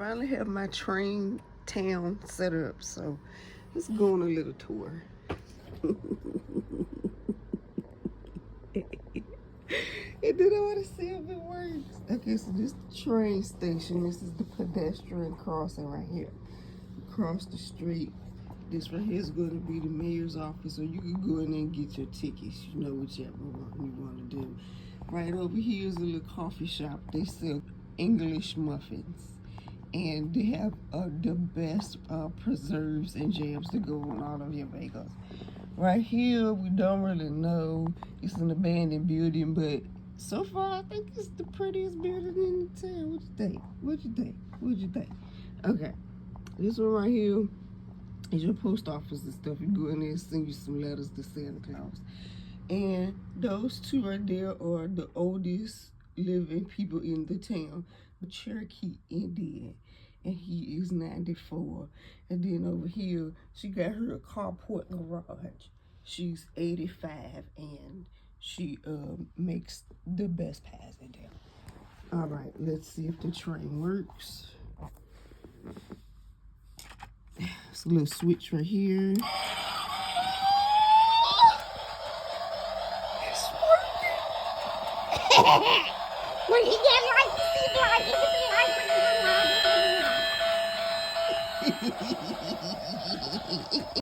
finally have my train town set up, so let's go on a little tour. And then I want to see if it works. Okay, so this is the train station. This is the pedestrian crossing right here. Across the street. This right here is going to be the mayor's office, so you can go in there and get your tickets. You know, whichever one you want to do. Right over here is a little coffee shop. They sell English muffins. And they have the best preserves and jams to go on all of your bagels. Right here, we don't really know. It's an abandoned building, but so far, I think it's the prettiest building in the town. What you think? What you think? What you think? Okay, this one right here is your post office and stuff. You go in there and send you some letters to Santa Claus. And those two right there are the oldest living people in the town. Cherokee Indian, and he is 94. And then over here, she got her a carport garage. She's 85, and she makes the best pies in town. All right, let's see if the train works. It's a little switch right here. It's working. When he get like to see like